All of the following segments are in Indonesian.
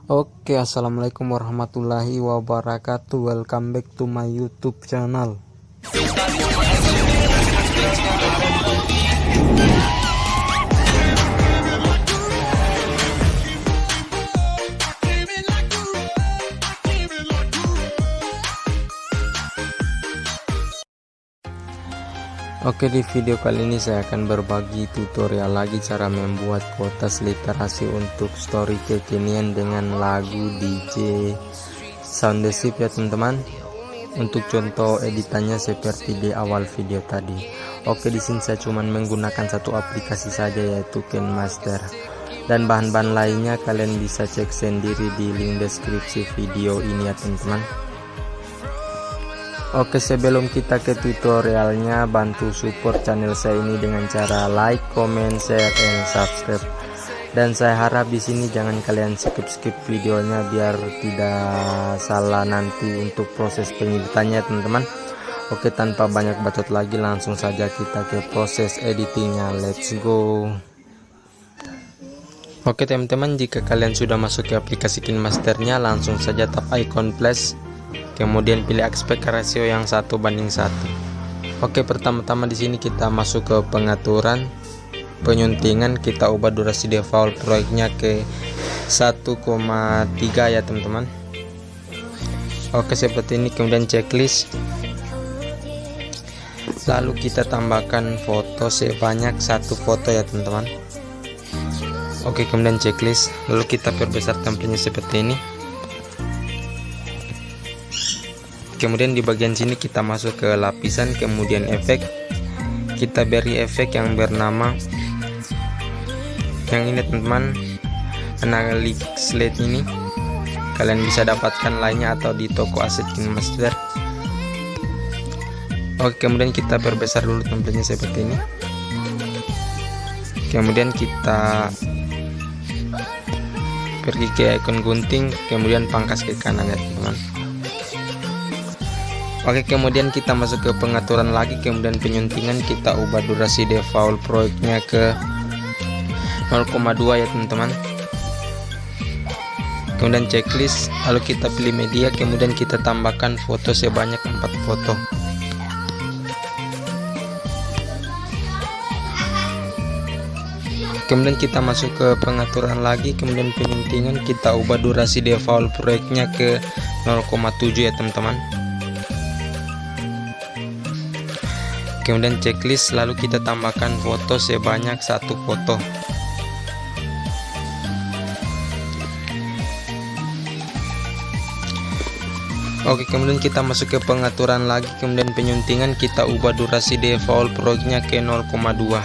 Oke, assalamualaikum warahmatullahi wabarakatuh. Welcome back to my YouTube channel. Oke, di video kali ini saya akan berbagi tutorial lagi cara membuat kuotas literasi untuk story kekinian dengan lagu DJ Soundesip ya teman-teman. Untuk contoh editannya seperti di awal video tadi. Oke, di sini saya cuma menggunakan satu aplikasi saja, yaitu KineMaster. Dan bahan-bahan lainnya kalian bisa cek sendiri di link deskripsi video ini ya teman-teman. Oke, sebelum kita ke tutorialnya, bantu support channel saya ini dengan cara like, comment, share, and subscribe. Dan saya harap di sini jangan kalian skip videonya biar tidak salah nanti untuk proses pengeditannya teman-teman. Oke, tanpa banyak bacot lagi langsung saja kita ke proses editingnya. Let's go. Oke teman-teman, jika kalian sudah masuk ke aplikasi KineMasternya, langsung saja tap icon plus. Kemudian pilih aspek ratio yang 1:1. Oke, pertama-tama di sini kita masuk ke pengaturan penyuntingan, kita ubah durasi default proyeknya ke 1,3 ya teman-teman. Oke, seperti ini. Kemudian checklist, lalu kita tambahkan foto sebanyak 1 foto ya teman-teman. Oke, kemudian checklist, lalu kita perbesar template seperti ini. Kemudian di bagian sini kita masuk ke lapisan, kemudian efek, kita beri efek yang bernama yang ini teman-teman, Analytics Slate ini. Kalian bisa dapatkan lainnya atau di toko aset KineMaster. Oke, kemudian kita perbesar dulu templatenya seperti ini. Kemudian kita pergi ke icon gunting, kemudian pangkas ke kanan ya teman-teman. Oke, kemudian kita masuk ke pengaturan lagi, kemudian penyuntingan kita ubah durasi default proyeknya ke 0,2 ya teman-teman. Kemudian checklist, lalu kita pilih media, kemudian kita tambahkan foto sebanyak 4 foto. Kemudian kita masuk ke pengaturan lagi, kemudian penyuntingan kita ubah durasi default proyeknya ke 0,7 ya teman-teman. Kemudian checklist, lalu kita tambahkan foto sebanyak 1 foto. Oke, kemudian kita masuk ke pengaturan lagi, kemudian penyuntingan kita ubah durasi default proyeknya ke 0,2.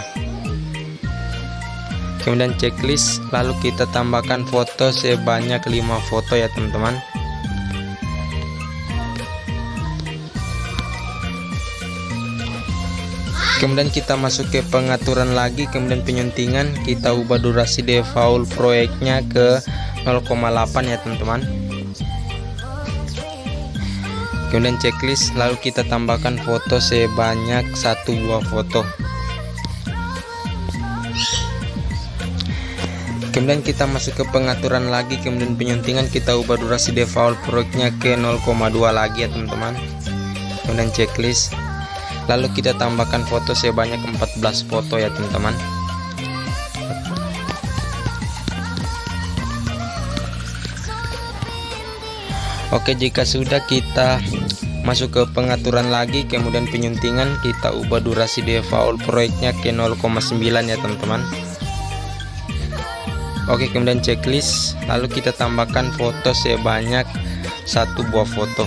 Kemudian checklist, lalu kita tambahkan foto sebanyak 5 foto ya teman-teman. Kemudian kita masuk ke pengaturan lagi, kemudian penyuntingan kita ubah durasi default proyeknya ke 0,8 ya teman-teman. Kemudian checklist, lalu kita tambahkan foto sebanyak 1 buah foto. Kemudian kita masuk ke pengaturan lagi, kemudian penyuntingan kita ubah durasi default proyeknya ke 0,2 lagi ya teman-teman. Kemudian checklist, lalu kita tambahkan foto sebanyak 14 foto ya teman-teman. Oke, jika sudah kita masuk ke pengaturan lagi, kemudian penyuntingan kita ubah durasi default proyeknya ke 0,9 ya teman-teman. Oke, kemudian checklist, lalu kita tambahkan foto sebanyak 1 buah foto.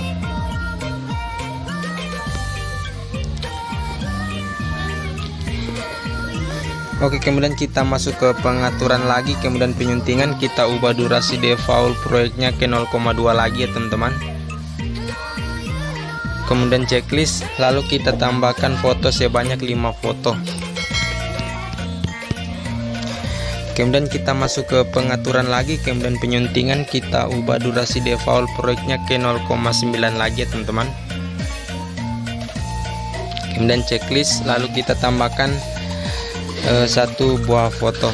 Oke, kemudian kita masuk ke pengaturan lagi, kemudian penyuntingan kita ubah durasi default proyeknya ke 0,2 lagi ya teman-teman. Kemudian checklist, lalu kita tambahkan foto sebanyak 5 foto. Kemudian kita masuk ke pengaturan lagi, kemudian penyuntingan kita ubah durasi default proyeknya ke 0,9 lagi ya teman-teman. Kemudian checklist, lalu kita tambahkan 1 buah foto.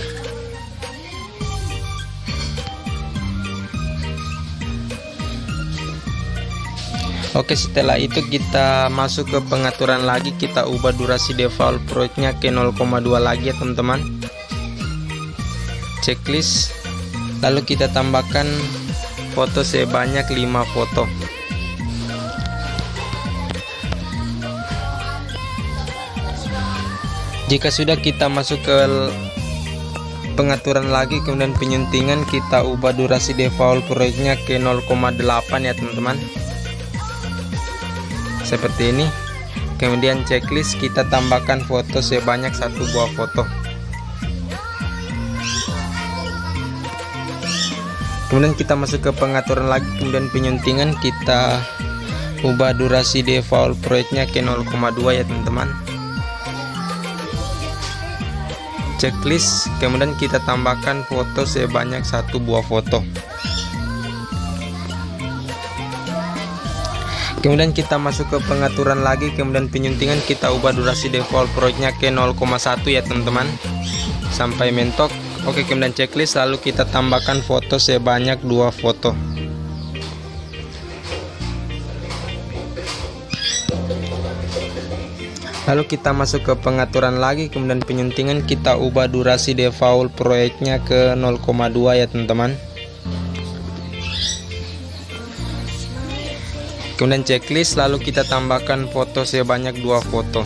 Oke, setelah itu kita masuk ke pengaturan lagi, kita ubah durasi default proyeknya ke 0,2 lagi ya teman-teman. Checklist, lalu kita tambahkan foto sebanyak 5 foto. Jika sudah, kita masuk ke pengaturan lagi, kemudian penyuntingan kita ubah durasi default proyeknya ke 0,8 ya teman-teman, seperti ini. Kemudian checklist, kita tambahkan foto sebanyak 1 buah foto. Kemudian kita masuk ke pengaturan lagi, kemudian penyuntingan kita ubah durasi default proyeknya ke 0,2 ya teman-teman. Checklist, kemudian kita tambahkan foto sebanyak 1 buah foto. Kemudian kita masuk ke pengaturan lagi, kemudian penyuntingan kita ubah durasi default proyeknya ke 0,1 ya teman-teman, sampai mentok. Oke, kemudian checklist, lalu kita tambahkan foto sebanyak 2 foto. Lalu kita masuk ke pengaturan lagi, kemudian penyuntingan kita ubah durasi default proyeknya ke 0,2 ya teman-teman. Kemudian checklist, lalu kita tambahkan foto sebanyak 2 foto.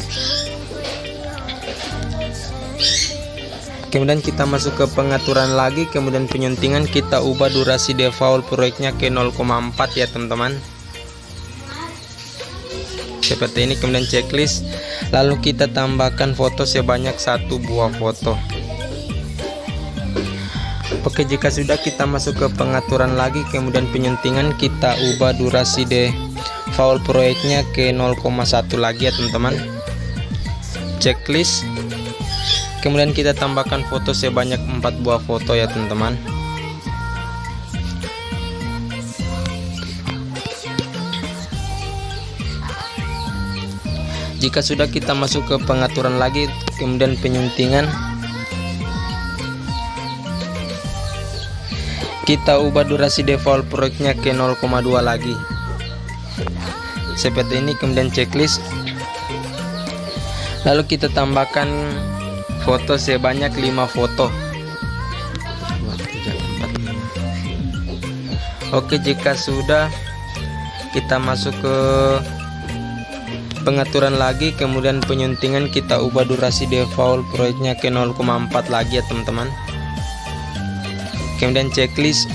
Kemudian kita masuk ke pengaturan lagi, kemudian penyuntingan kita ubah durasi default proyeknya ke 0,4 ya teman-teman, seperti ini. Kemudian checklist, lalu kita tambahkan foto sebanyak 1 buah foto. Oke, jika sudah, kita masuk ke pengaturan lagi, kemudian penyuntingan kita ubah durasi default proyeknya ke 0,1 lagi ya teman-teman. Checklist, kemudian kita tambahkan foto sebanyak 4 buah foto ya teman-teman. Jika sudah, kita masuk ke pengaturan lagi, kemudian penyuntingan kita ubah durasi default proyeknya ke 0,2 lagi, seperti ini. Kemudian checklist, lalu kita tambahkan foto sebanyak 5 foto. 2, 3, 4, 5. Oke, jika sudah, kita masuk ke pengaturan lagi, kemudian penyuntingan kita ubah durasi default proyeknya ke 0,4 lagi ya teman-teman. Kemudian checklist,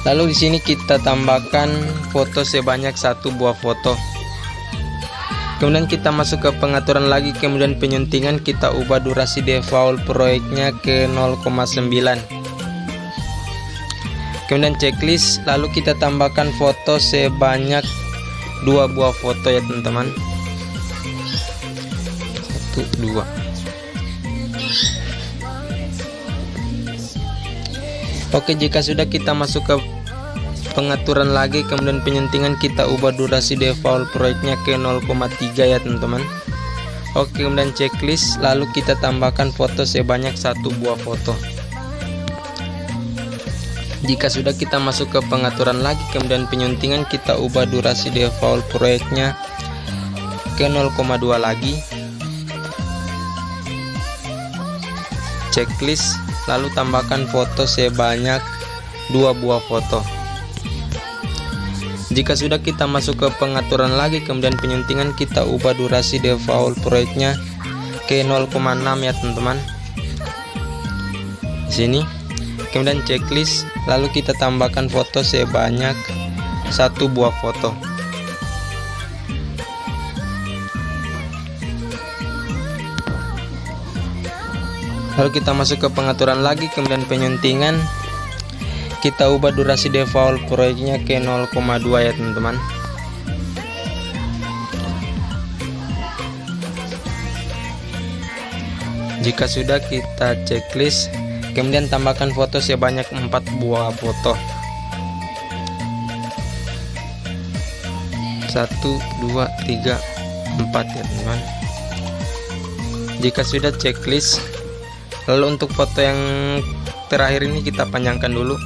lalu di sini kita tambahkan foto sebanyak 1 buah foto. Kemudian kita masuk ke pengaturan lagi, kemudian penyuntingan kita ubah durasi default proyeknya ke 0,9. Kemudian checklist, lalu kita tambahkan foto sebanyak 2 buah foto ya teman-teman. 1, 2. Oke, jika sudah, kita masuk ke pengaturan lagi, kemudian penyuntingan kita ubah durasi default proyeknya ke 0,3 ya teman-teman. Oke, kemudian checklist, lalu kita tambahkan foto sebanyak 1 buah foto. Jika sudah, kita masuk ke pengaturan lagi, kemudian penyuntingan kita ubah durasi default proyeknya ke 0,2 lagi. Checklist, lalu tambahkan foto sebanyak 2 buah foto. Jika sudah, kita masuk ke pengaturan lagi, kemudian penyuntingan kita ubah durasi default proyeknya ke 0,6 ya teman-teman, di sini. Kemudian checklist, lalu kita tambahkan foto sebanyak 1 buah foto. Lalu kita masuk ke pengaturan lagi, kemudian penyuntingan kita ubah durasi default proyeknya ke 0,2 ya teman-teman. Jika sudah, kita checklist, kemudian tambahkan foto sebanyak 4 buah foto. 1, 2, 3, 4 ya teman-teman. Jika sudah, checklist, lalu untuk foto yang terakhir ini kita panjangkan dulu.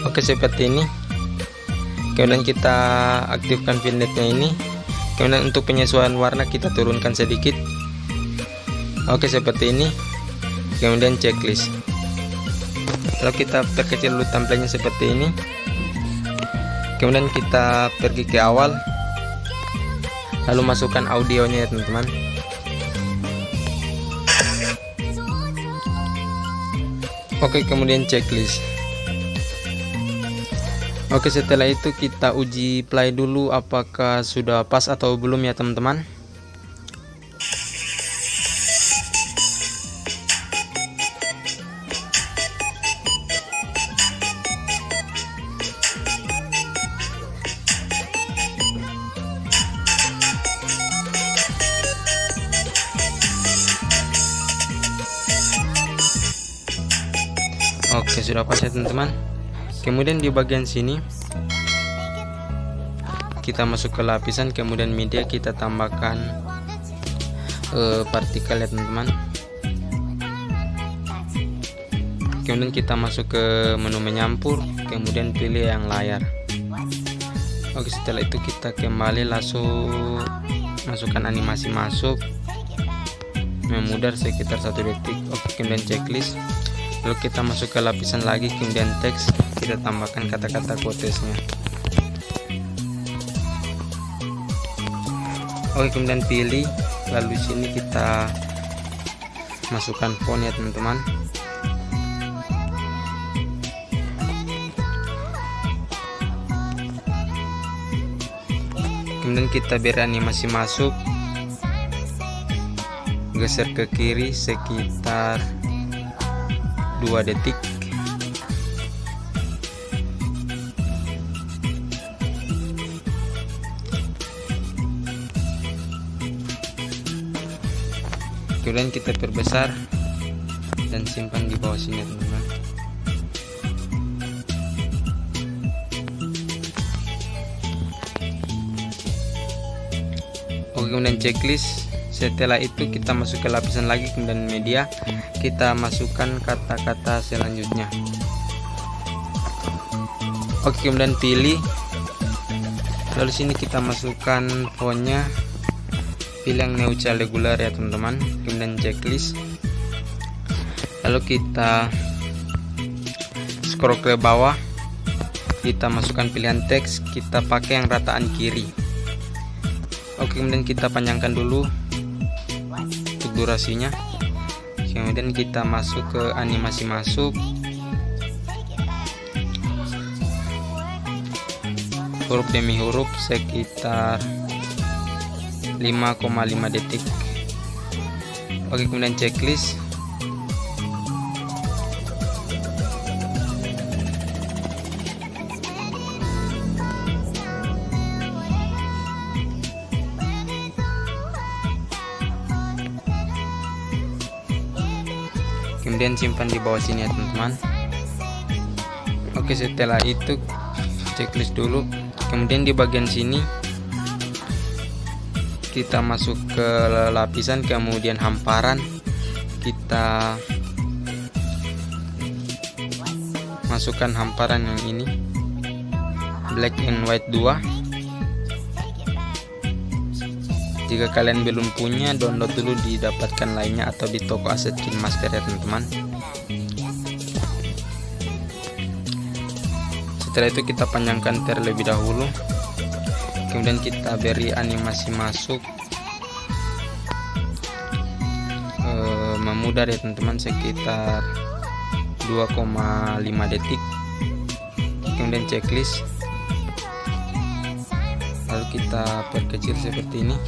Oke, seperti ini. Kemudian kita aktifkan vignette-nya ini. Kemudian untuk penyesuaian warna kita turunkan sedikit. Oke, seperti ini. Kemudian checklist. Lalu kita perkecil dulu tampilannya seperti ini. Kemudian kita pergi ke awal, lalu masukkan audionya ya teman-teman. Oke, kemudian checklist. Oke, setelah itu kita uji play dulu apakah sudah pas atau belum ya teman-teman. Oke, sudah pas ya teman-teman. Kemudian di bagian sini kita masuk ke lapisan, kemudian media kita tambahkan partikel ya teman-teman. Kemudian kita masuk ke menu menyampur, kemudian pilih yang layar. Oke, setelah itu kita kembali langsung masukkan animasi masuk, memudar sekitar 1 detik. Oke, kemudian checklist. Lalu kita masuk ke lapisan lagi, kemudian teks, kita tambahkan kata-kata quotesnya. Oke, kemudian pilih, lalu sini kita masukkan font ya teman-teman. Kemudian kita beri animasi masuk, geser ke kiri sekitar 2 detik. Kemudian kita perbesar dan simpan di bawah sini teman-teman. Oke, kemudian checklist. Setelah itu kita masuk ke lapisan lagi, kemudian media, kita masukkan kata-kata selanjutnya. Oke, kemudian pilih, lalu sini kita masukkan fontnya, pilih yang neutral regular ya teman-teman. Kemudian checklist, lalu kita scroll ke bawah, kita masukkan pilihan teks, kita pakai yang rataan kiri. Oke, kemudian kita panjangkan dulu untuk durasinya. Kemudian kita masuk ke animasi masuk, huruf demi huruf sekitar 5,5 detik. Oke, kemudian checklist. Kemudian simpan di bawah sini ya teman-teman. Oke, setelah itu checklist dulu. Kemudian di bagian sini kita masuk ke lapisan, kemudian hamparan, kita masukkan hamparan yang ini, black and white 2. Jika kalian belum punya, download dulu, didapatkan lainnya atau di toko aset KineMaster ya teman-teman. Setelah itu kita panjangkan terlebih dahulu, kemudian kita beri animasi masuk, memudar ya teman-teman sekitar 2,5 detik. Kemudian checklist, lalu kita perkecil seperti ini.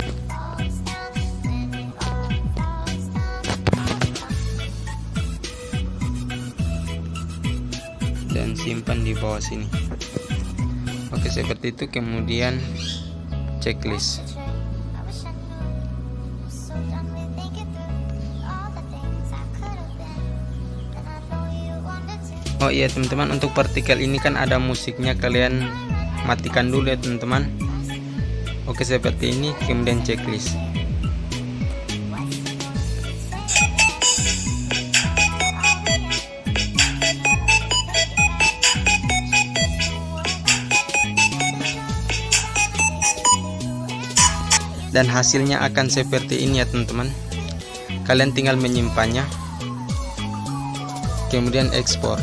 Dan simpan di bawah sini. Oke, seperti itu. Kemudian checklist. Oh iya teman-teman, untuk partikel ini kan ada musiknya, kalian matikan dulu ya teman-teman. Oke, seperti ini. Kemudian checklist. dan hasilnya akan seperti ini ya teman-teman. Kalian tinggal menyimpannya, kemudian ekspor.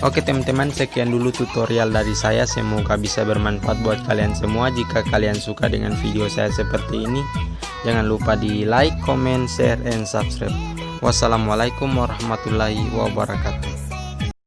Oke teman-teman, sekian dulu tutorial dari saya, semoga bisa bermanfaat buat kalian semua. Jika kalian suka dengan video saya seperti ini, jangan lupa di like, comment, share, and subscribe. Wassalamualaikum warahmatullahi wabarakatuh.